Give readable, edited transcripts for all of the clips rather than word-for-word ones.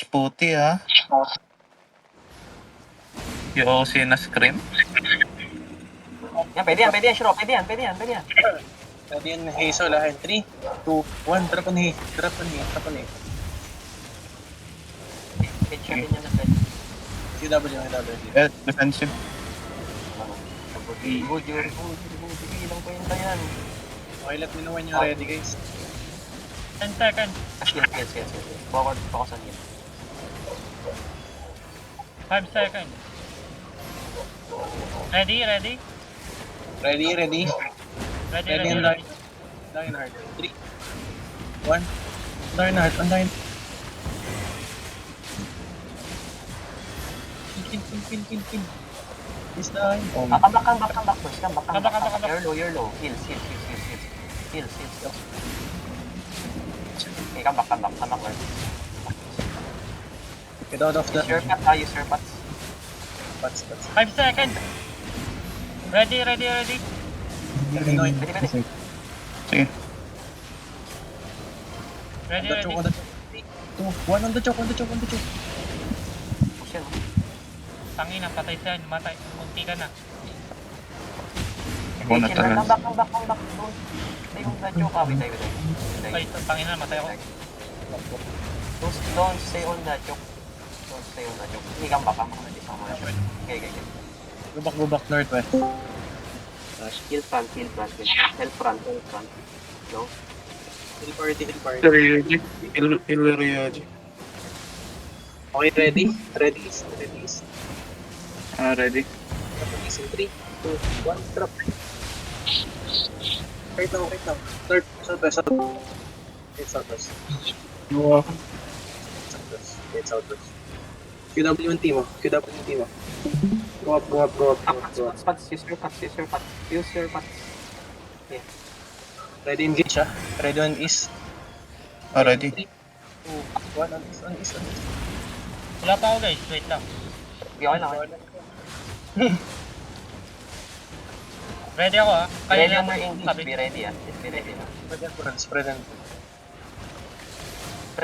puti ha. Yung OC na scream. Yan, pwede yan, Shiro. Pwede yan. Pwede yan, Hazel ah. 3, 2, 1, drop on A. Drop on A. Picture din yan na pwede. QW. Defensive. Good. Ilang po yun ba yan? Okay, let me know when you're ready, guys. 10 seconds. Skills. Focus on yun. 5 seconds. Ready? Ready. Ready. Lionheart. 3, 1. Lionheart, online. Pin. Is dying. Come back, boys. Come back. Come back. You're low. Heals. Okay, come back, Lord. Get out of the... Use your pots. Pots. 5 seconds. Ready. Let me know. Pwede. Sige. Ready. On the choke. 3, 2, 1 on the choke. Push yan. Tangina, patay siya. Matay. Munti ka na. Ako na talaga. Come back. Don't stay on the choke. Ay, tangina, matay ako. Don't stay on the choke. Hindi, come back. Okay. Go back northwest. Heal front. Help front. No? Hill party. Illyriaji. Okay, ready? Ready. Ready. Is in 3, 2, 1, drop. Right now. Third, southwest. It's southwest. QW and Timo. Go up. Spots. Use your pots. Yeah. Ready engage ah. Ready on east. Ready. 3, 2, 1 on east. Wala pa ako guys. Wait lang. Okay lang. Ready ako ah. Kaya Ready lang on your engage. sabi. Be ready ah. Be ready na. Spread and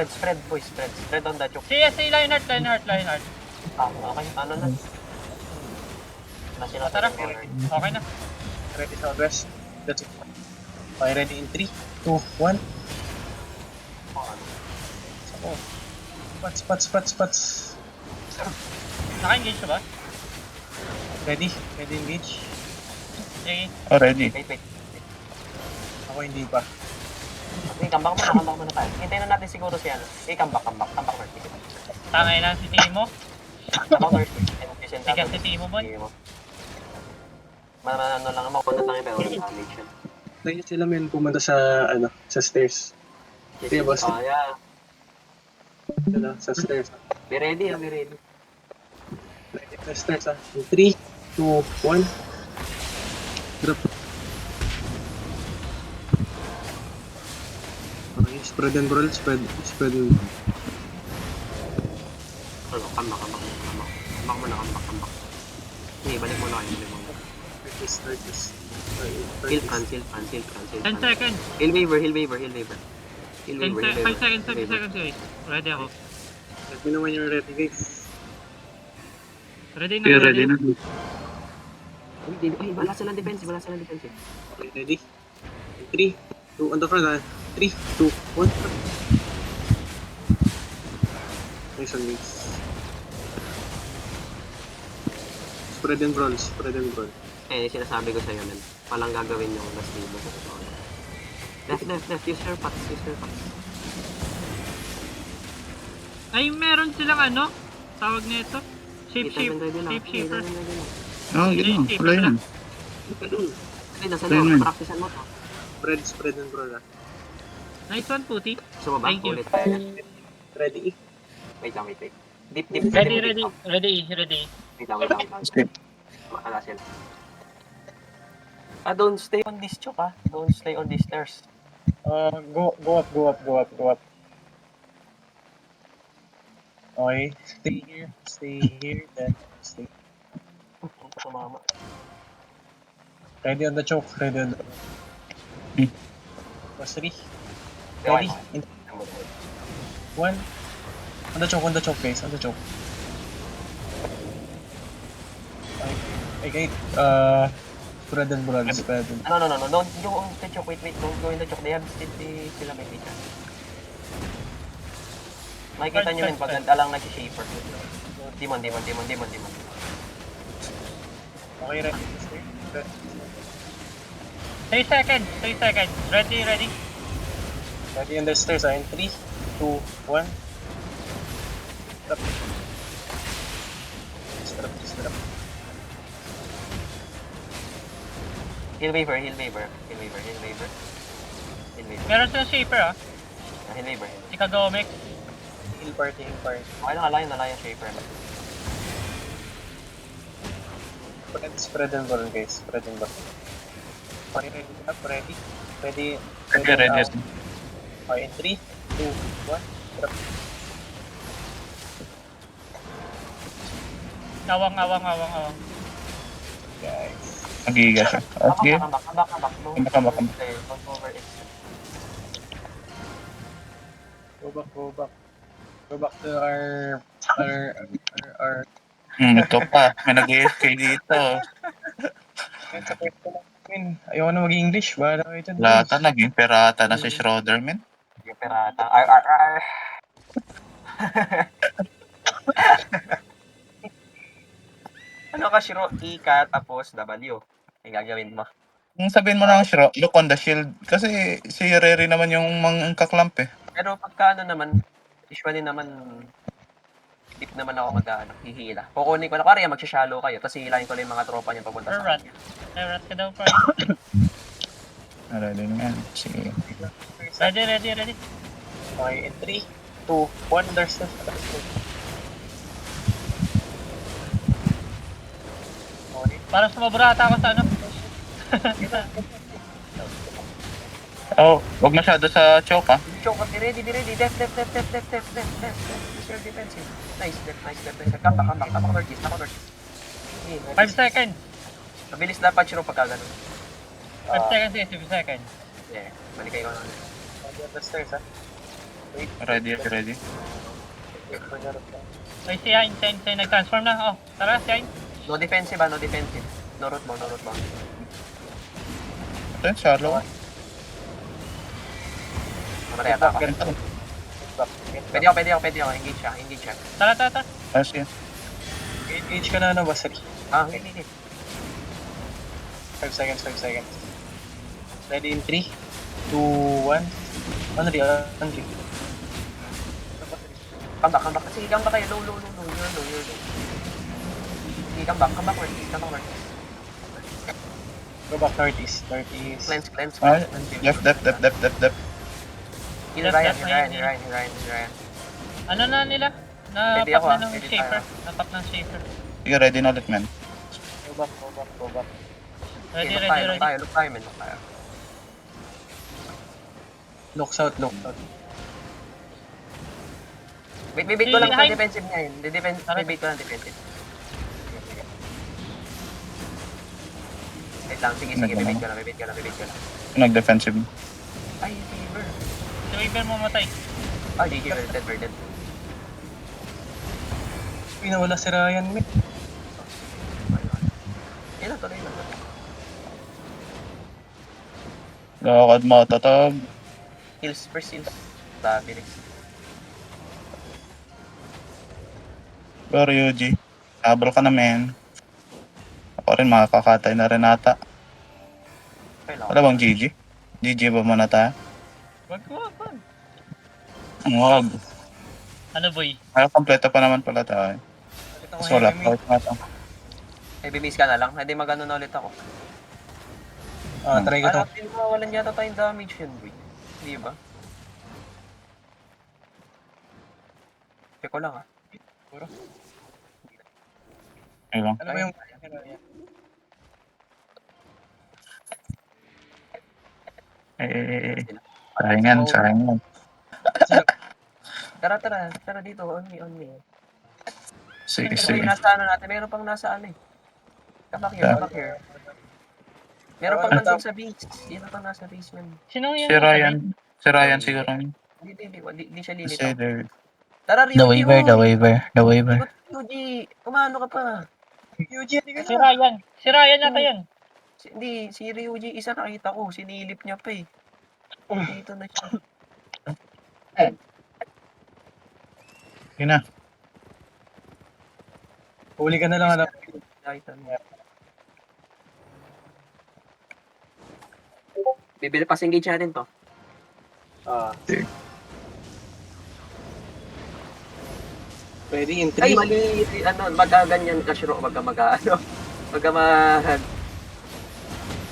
Spread, boys. Spread on the choke. CSA Lionheart. Okay. Ano na? Nasa Tara. na. Okay na. ready southwest. That's it. Okay, ready in 3, 2, 1. Spots. Naka-engage ka ba? Ready engage. Sige. Ready. Wait. Ako hindi pa. Okay, come back muna tayo. Hintayin na natin siguro si ano. Come back, Mark. Tangay na si Timo. Come back, Mark. Sikat si Timo, boy. Ano lang naman, kunat lang yung pero walang damage yun. Kaya sila men pumunta sa sa stairs. Sige, boss. Yeah. Sa stairs. Be ready. Ready sa stairs ah. In 3, 2, 1. Drop. Okay, spread and roll. Spread and Come back. Sige, balik mo na kayo. start this. Heal front. 10 seconds. Heal waiver. 5 seconds guys. Ready ako. Let me know when you're ready, guys. Ready na. Ay, wala silang defensive. Okay, ready? 3, 2, on the front ah. 3, 2, 1. Nice on me. Spread and roll. Sinasabi ko sa'yo, man. Palang gagawin yung last libo. Left. Use your pots. Ay, meron silang ano? Tawag nito? Shapeshifter. Gano'n. Wala yan. Ay, nasa loob. Practicean mo to. Spread and roll ah. Nice one, puti. Sumaba Thank you. ulit. Ready? Wait lang. Deep. Ready. Wait lang. Makala sila. Don't stay on this choke ah. Don't stay on these stairs. Go up. Okay, stay here, then stay. Sumama. Ready on the choke, Was 3, Ready? ready, 1, On the choke guys, on the choke. Okay, spread and blood, spread and... No, don't go on the choke. Wait, don't go in the choke. They have sila may pizza. Makikita nyo yun pag alang nag-shaper. Demon. Okay, ready. 3 seconds. Ready. Ready on the stairs, in 3, 2, 1. Stop. Heal waiver. Meron silang shaper ah. Heal waiver. Si Kagomix. Heal party. Okay lang, alayan shaper. Spread and blood guys, spread and blood. Okay, ready. Ready. Okay, in 3, 2, 1. Drop. Awang. Guys. Nagiga siya. Sige. Comeback. Don't overextend. Go back to our Ito pa. May nag-AFK dito. sa pwesto namin. Ayaw na mag-English. Bahala kayo dyan. Lata, naging perata na si Schroeder, men. Yung pirata. R. Ano ka, Shiro? E ka, tapos W. Yung gagawin mo. Kung sabihin mo lang, Shro, look on the shield. Kasi si Rere naman yung mangkaklamp eh. Pero pagka naman, usually naman, tip naman ako hihila. Kukunin ko na, kaya magsishalo kayo, tapos hihilahin ko lang yung mga tropa niya papunta sa Rat. kanya. Rat ka daw, Fry. Ready na yan. Sige. Ready. Okay, in 3, 2, 1. There's the Parang sumabra ata ako sa ano. Oh, wag masyado sa choke ah. Choke, be ready. Def. Mr. Defensive. Nice, def. Come back. Northeast. 5 seconds. Mabilis dapat, Shiro, pagka ganun. 5 seconds. Yeah, balik kayo na. on the stairs, ha? Wait. Ready. Wait for the Ay, si Hein. Nag-transform na. Oh, tara, si Hein. No defensive. No root mo. Ito yung shallow. Namatay ata ako. Get back. Pwede ako. Engage siya. Tara. Ayos yan. Engage ka na, Basri. Hindi. 5 seconds. Ready in 3, 2, 1. Unri. Come back. Sige, come back kayo. Low. You're low. Sige, come back northeast. Go back northeast. Cleanse. Left. Heal Ryan. Ano na nila? Pwede Napak ako, na ng pwede shaper. tayo. Napak ng shaper. Sige, ready na ulit, man. Go back. Ready. Look tayo, men. Looks out. Wait ko lang sa Behind. defensive niya yun. Wait ko lang defensive. Wait lang, sige, bibait ko lang. Nag-defensive. Ay, fever. Si Weaver mamatay. Ay, GG, we're dead. Pinawala si Ryan, mate. Yan lang, tuloy lang. Lakad mo, tatag. First heals. Stabilis. Pero Yuji, habol ka na, men. Ako rin, makakakatay na rin ata. Okay lang. Wala bang GG? GG ba muna tayo? Wag. Wag. Ano, boy? Ay, kompleto pa naman pala tayo. Tapos wala pa. Bimis ka na lang. Hindi magano na ulit ako. Try ko to. Parang walan yata tayong damage yun, boy. Hindi ba? Check ko lang, Puro. Ayun. Ano ba yung... Sayangan. Tara dito. On me. Sige. Nasa ano natin. Meron pang nasa ano eh. Come back here. Meron pang nandun sa base. Sino pang nasa basement? Sino yun? Si Ryan siguro. Hindi siya Kasi lilitaw. there. Tara, Ryuji, The waiver, the oh. waiver, the waiver. Ryuji, umano ka pa. Yuji, hindi ka Si na. Ryan. Si Ryan yata yan. Hindi, si Ryuji, isa nakita ko, sinilip niya pa eh. Dito na siya. Yun na. Huli ka na lang, anak. Nakita niya. Bibili pass engage natin to. Pwede in Ay, 3. mali. Ano, magka ganyan ka, Shiro. Magka ano. Magka mag...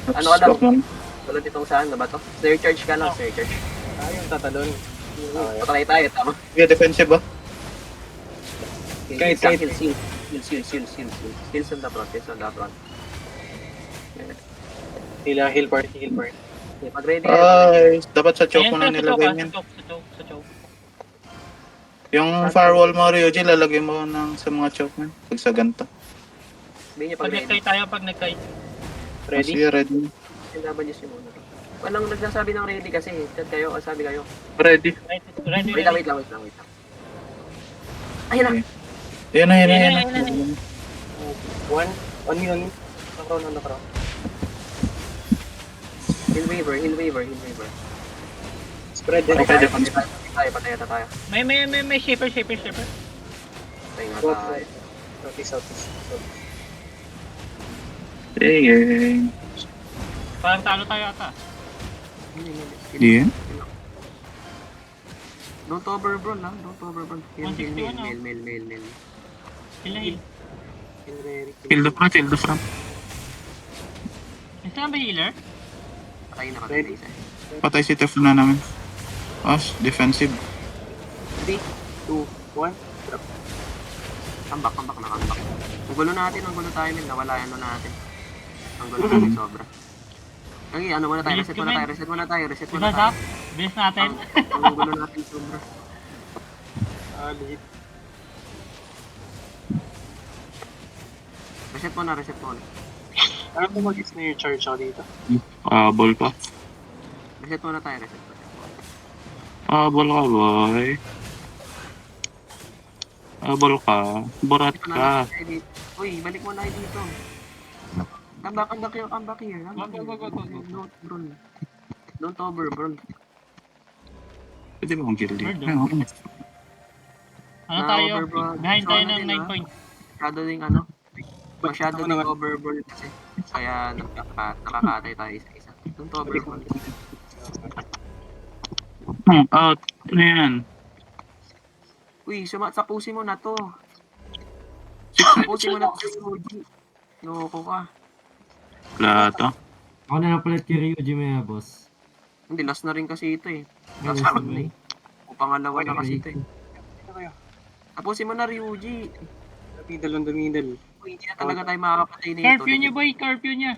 Ano ka lang? Tulad itong saan na ba to? Surcharge ka lang, surcharge. Yung tatalon. Patay tayo, tama? Yeah, defensive ba? Kahit- Heals on the front, heals on the front. Heal party. Okay, pag ready Ay, dapat sa choke Ayan mo na sa nilagay choke, yan. sa choke. Yung firewall mo, Ryuji, lalagay mo ng sa mga choke mo. Pag sa ganito. Sabihin niya Pag pag ready. nag-kite tayo, pag nag-kite. Ready? Sige, ready. WC muna. Walang nagsasabi ng ready kasi. Chat kayo, sabi kayo. Ready. Ready, Wait lang. Ayun na. Yan na. Ayan na. 1. On me. Nakro. Heal waiver. Spread din. Okay, Patay tayo. May shaper. Patay nga Both tayo. Southeast. Sige. Parang talo tayo ata. Hindi. Don't overbrown lang. Heal. 161 na. Mail. Heal na heal. Kill the front. Isa na ba healer? Patay na Ready. isa. Patay si Tef na namin. Defensive. 3, 2, 1. comeback. Ang gulo tayo min. Nawala ano natin. Ang gulo natin sobra. Okay, ano muna tayo? Reset muna tayo. Diba, Zap? Bilis natin. Ang gulo natin sobra. Legit. Reset muna. Ano mo mag-is na yung charge ako dito? Ball pa. Reset muna tayo. Ball ka, boy. Ball ka. Borat ka. Uy, balik mo na dito. Comeback here. Go. Don't overbrown. Pwede ba akong kill dito? Word, Ayun, okay. Ano tayo? Overbrown. Behind tayo So, ng ano 9 din, points. Masyado ding overbrown kasi. Kaya nakakatay tayo isa-isa. Don't overbrown. Out. Ano yan? Uy, tapusin mo na to. Tapusin mo na to, Yuji. Loko ka. Plato. Ako na lang palit kay Ryuji Mea, boss. Hindi, last na rin kasi ito eh. Ay, Last last round na na eh. O pangalawa na kasi ito eh. Ito kayo. Tapusin mo na, Ryuji. Middle on the middle. Uy, hindi na talaga tayo makakapatay nito. Curfew niya, boy. Curfew niya.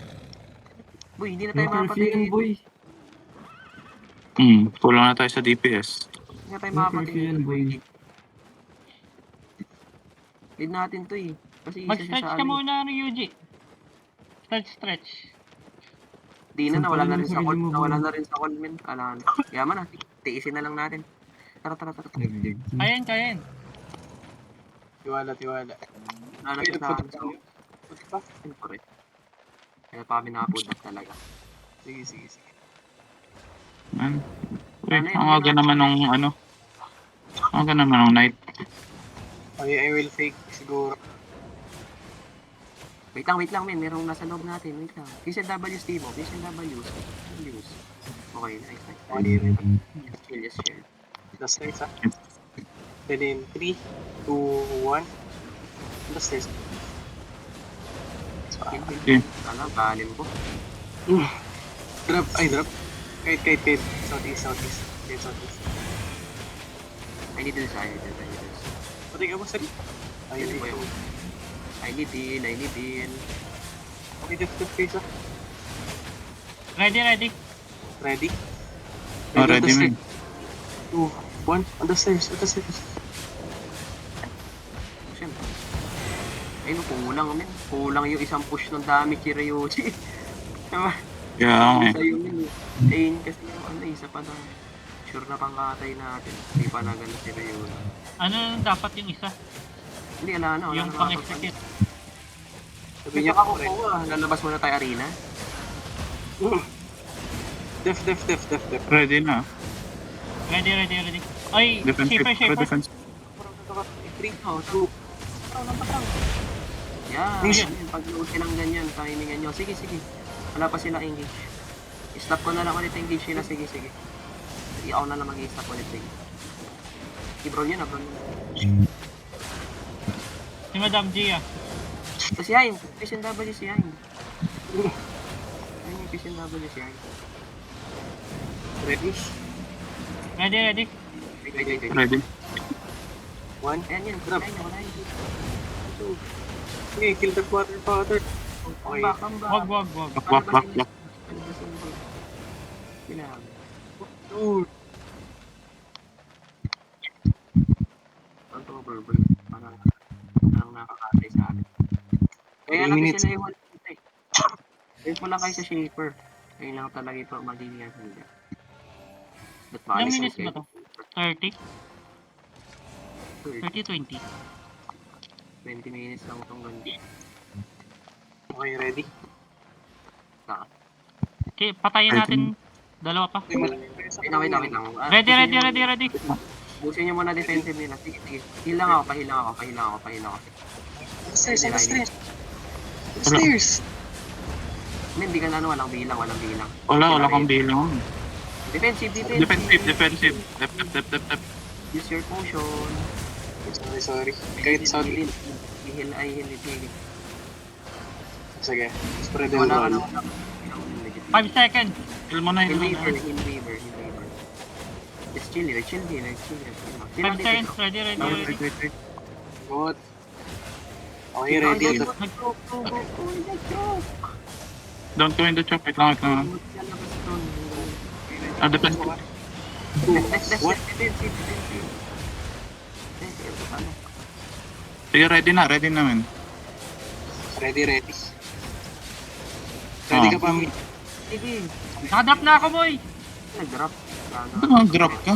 Uy, hindi na May tayo makakapatay curfew yan, nito. boy. Kulang na tayo sa DPS. Hindi na tayo May makakapatay curfew yan, nito. boy. Lead natin to eh. Kasi isa siya Mag-stretch sa ka ano. muna, Ryuji. Stretch. Di na, nawala na rin sa call. Sarili mo, boy. Nawala na rin sa call, men. Alam. Yaman na, tiisin na lang natin. Tara. Nagdig. Kayan. Tiwala. Wala na siya sa akin. Put pa. Siyempre. Kaya pa kami nakapunta talaga. Sige. Man. Uy, ang aga naman ng ano. Ang aga naman ng night. I will fake siguro. Wait lang, men. Merong nasa loob natin. Wait lang. PCW, Steve. PCW. Okay, nice. Yes, share. Last stairs, ha? Then in 3, 2, 1. Last stairs. Okay. Alam, balim ko. Drop. Kite. Southeast. Kite southeast. I need this. Pati ka ba, Sari? Ayun po yung... I need in. Okay, just face, ha? Ready. Ready? Ready, man. 2, 1. On the stairs. Siyempre. Ayun, kulang yung isang push ng damage ni Ryuji. Diba? Kaya nga eh. Sa'yo yun eh. Ayun kasi yung isa pa na sure na pangkatay natin. Hindi pa na ganun si Ryu. Ano na dapat yung isa? Hindi, wala na. Wala Yung na pang-execute. Sabi Kaya niya ako po, po, lalabas muna tayo arena. Def. Ready na. Ready. Ay, Defensive. shaper. Defensive. 3, 2, Yan. Yes. Yan. Pag-load ka lang ganyan, timingan nyo. Sige. Wala pa sila engage. Stop ko na lang ulit engage nila. Sige. Sige, ako na lang mag-i-stop ulit. Sige. I-brawl yun, bro. Si Madam Gia. So, si Hein. Christian W si Hein. Ayun yung Christian W si Hein. ready? Ready. Wait. Ready. 1, Ayan yan. Grab. Ayan, wala yun. 2. Okay, kill the quarter powder. Okay. Come back. Wag. Back. Kailangan. 2. Ang overburn. Parang nakakatay sa akin. Kaya 3 natin minutes. sila yung wala eh. Wait mo lang kayo sa shaper. Ayun lang talaga ito magiging hindi. Ilang minutes ba to? 30? 20. 20 minutes lang itong ganito. Okay, ready? Okay, patayin natin. Dalawa pa. Okay, malaki tayo sa Wait lang. Ready. Busin nyo muna defensive nila. Sige. Heal lang ako. Pahilang ako. On the stairs. Hindi ka na walang bilang. Wala kang bilang. Defensive. Defensive. Dep. Use your potion. Sorry. Kahit sorry. Heal. Sige, spread and Wala ka roll. na. 5 seconds. Heal mo na. Heal waiver. Just chill here. 5 seconds. Ready. Wait. Good. Okay, ready. Don't go in the chop. Wait lang. Defensive. 2, 1. Sige, ready na man. Ready. Ready ka pa, Mi? Sige. Nakadrop na ako, boy. Nag-drop. Drop ka.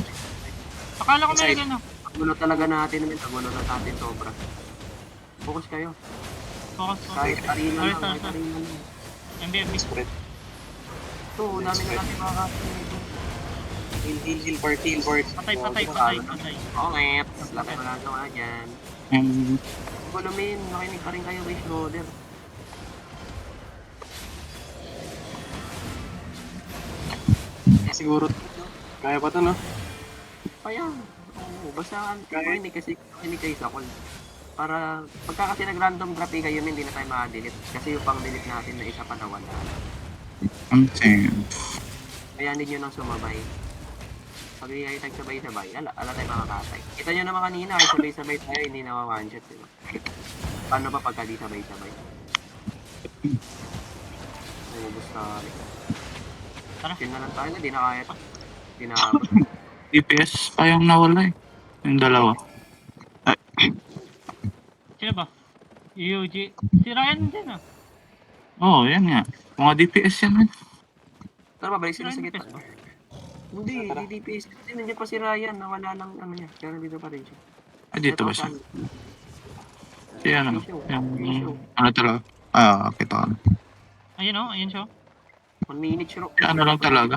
Akala ko may gano'n. Gulo talaga natin. Gulo na natin sobra. Focus kayo. Focus. Kahit arena lang. Sorry. MBFB. Spread. Ito, dami na natin makakasya nito. Heal, party. Patay. Okay, laki mo lang naman dyan. Gulumin, nakinig pa rin kayo kay Schroeder. Siguro, kaya pa to, no? Kaya, oo, basta Kaya- hindi kayo sa call. Para, pagka kasi nag-random drop kayo, hindi na tayo ma-delete. Kasi yung pang-delete natin na isa pa na wala. Kayanin nyo nang sumabay. Pag hindi kayo tagsabay-sabay, ala tayo makakatay. Kita nyo naman kanina, ay sabay-sabay tayo, hindi na one-shot, diba? Paano pa pagka di sabay-sabay? Ubus tayo. Tara. Yun na lang tayo, di na kaya. Di na abot. DPS pa yung nawala eh. Yung dalawa. Sino ba? UG. Si Ryan din ah. Oo, yan nga. Mga DPS yan. Tara, babalik sila sa gitna. Hindi, Tara. di DPS. Kasi nandiyan pa si Ryan, nawala lang ano niya. Pero dito pa rin siya. Dito ba siya? Si ano? Show. Yung, ano talaga? Kita ko. Ayun oh, ayun siya. 1 minute show. Si ano lang talaga.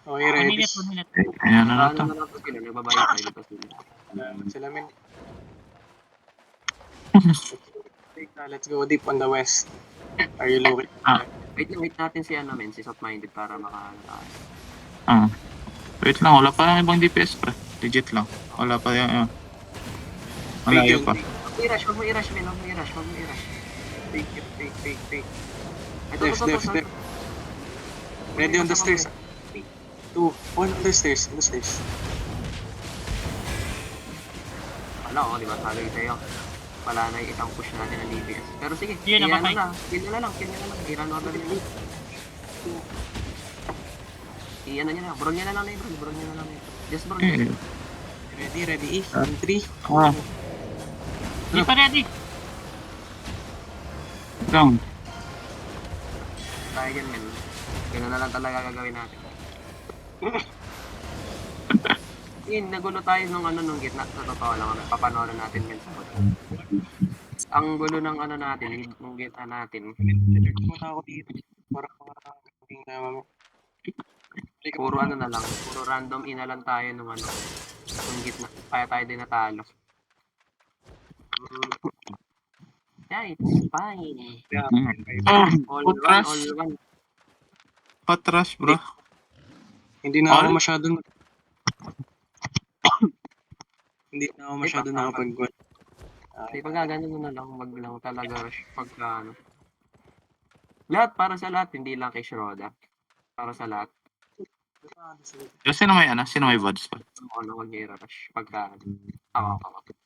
Okay, 1 ready. minute, 1 minute. Ayan na Ano to. na lang po sila, nagbabayad tayo pa sila. Sila, men. Let's go deep on the west. Are you looking? Wait natin si ano men, si Soft-Minded para makaano tayo. Wait lang, wala pa lang ibang DPS pre. Legit lang. Wala pa yung malayo pa. Huwag mo i-rush men, huwag mo i-rush. Fake. Ito. Def. Ready on the stairs. 2, 1 on the stairs. Wala ko, di ba? Sabi sa'yo. Wala na yung isang push natin ng DPS. Pero sige, Yun, namatay. kill nyo na lang. Iran order nyo lang. I-ano nyo na, brawl nyo na lang na yun. Just brawl nyo. Ready. 1, 3. Di pa ready. Lang. Tayo dyan men. Ganun na lang talaga gagawin natin. Yun, nagulo tayo nung gitna. Sa totoo lang, papanoorin natin yun sa kotse. Ang gulo ng natin, yung gitna natin. Pumunta ako dito. Parang mga gagawin na Puro na lang, puro random ina lang tayo nung yung gitna. Kaya tayo din natalo. Yeah, it's fine. All Hot one, rush. all one. Hot rush, bro. Hindi na ako All? masyadong hindi na ako masyadong tama. nakapag-gol. Di pag gaganon na lang, wag lang talaga rush pagka Lahat, para sa lahat, hindi lang kay Schroda. Para sa lahat, Sino may vods pa? mag-rush pagka ako.